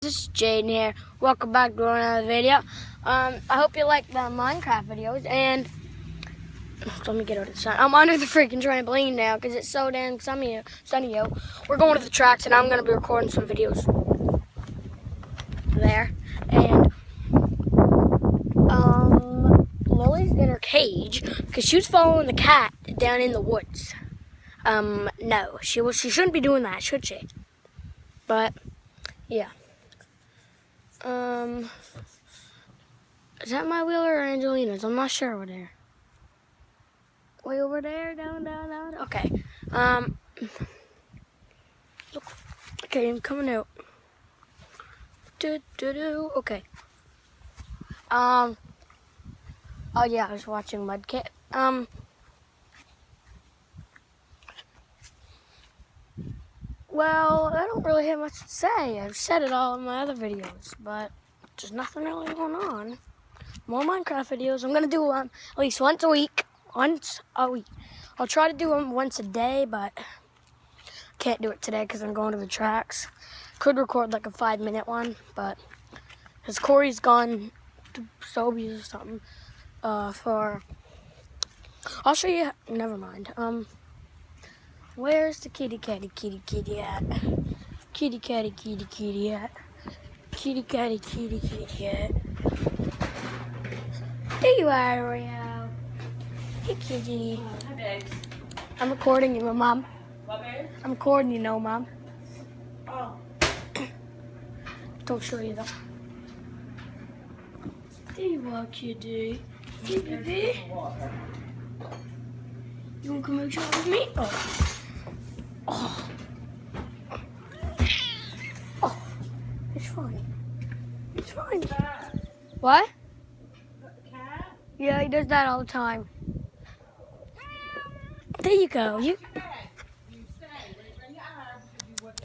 This is Jaden here. Welcome back to another video. I hope you like the Minecraft videos. And let me get out of the sun. I'm under the freaking trampoline now because it's so damn sunny out. We're going to the tracks, and I'm gonna be recording some videos there. And Lily's in her cage because she was following the cat down in the woods. No, she shouldn't be doing that, should she? But yeah. Is that my wheel or Angelina's? I'm not sure over there. Way over there, down. Okay. Look. Okay, I'm coming out. Okay. Oh yeah, I was watching Mudkit. Well, I don't really have much to say. I've said it all in my other videos, but there's nothing really going on. More Minecraft videos. I'm gonna do them at least once a week. I'll try to do them once a day, but can't do it today because I'm going to the tracks. Could record like a 5-minute one, but because Corey's gone to Sobeys or something. I'll show you. Never mind. Where's the kitty at? Kitty at? Kitty at? Kitty at? There you are, Oreo. Hey, kitty. Hi, babes. I'm recording you, Mom. What, babe? I'm recording you, no, Mom. Oh. Don't show you, though. There you are, kitty. Hey, baby. You want to come out with me? Oh. It's fine. It's fine. What? Cat? Yeah, he does that all the time. There you go.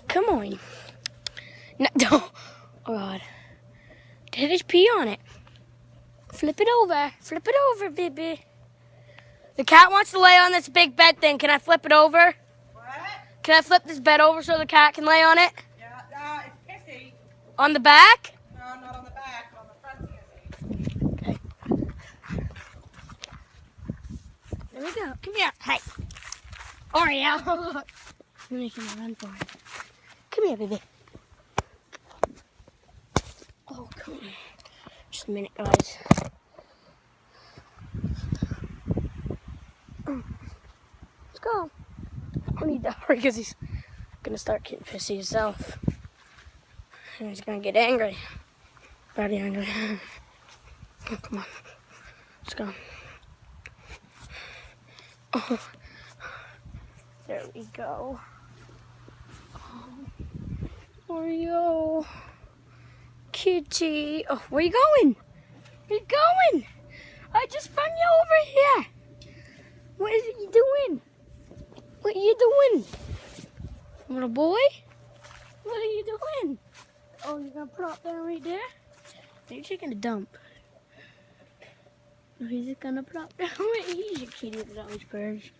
Come on. No, don't. Oh, God. Did his pee on it. Flip it over. Flip it over, baby. The cat wants to lay on this big bed thing. Can I flip it over? What? Can I flip this bed over so the cat can lay on it? Yeah, it's pissy. On the back? No, not on the back, but on the front's pissy. Okay. There we go. Come here. Hey. Oreo. I'm making a run for it. Come here, baby. Oh, come on. Just a minute, guys. Let's go. I need to hurry because he's going to start getting pissy himself. And he's going to get angry. Very angry. Oh, come on. Let's go. Oh. There we go. Oh. Oreo. Kitty. Oh, where you going? Where you going? I just found you over here. What is you doing? What are you doing? Little boy? What are you doing? Oh, you're gonna prop down right there? Are you taking a dump? No, he's just gonna prop down right here. He's a kitty that always purrs.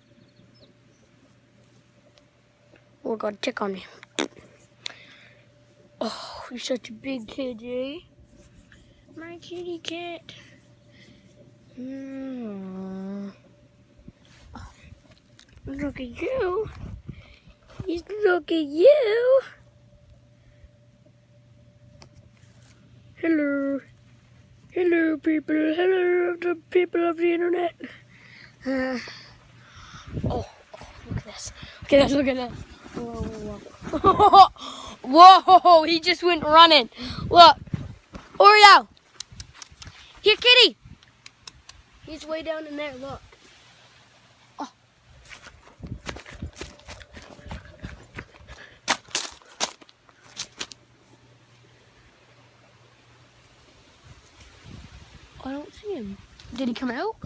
Oh, God, check on me. Oh, you're such a big kitty. My kitty cat. Look at you. Look at you. Hello. Hello, people. Hello, the people of the internet. Oh, look at this. Look at this. Look at this. Whoa. Whoa, he just went running. Look. Oreo. Here, kitty. He's way down in there. Look. Oh. I don't see him. Did he come out?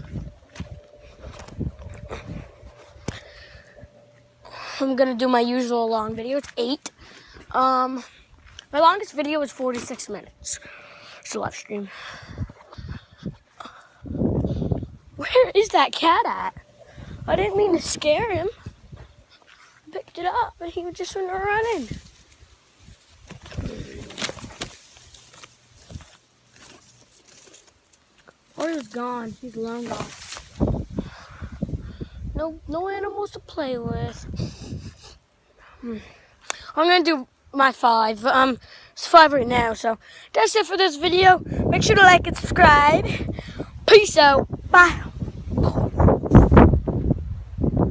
I'm gonna do my usual long video. It's 8. My longest video is 46 minutes. It's a live stream. Where is that cat at? I didn't mean to scare him. I picked it up, but he just went running. Warrior's gone. He's long gone. No animals to play with. I'm gonna do my 5. It's 5 right now. So that's it for this video. Make sure to like and subscribe. Peace out. Bye.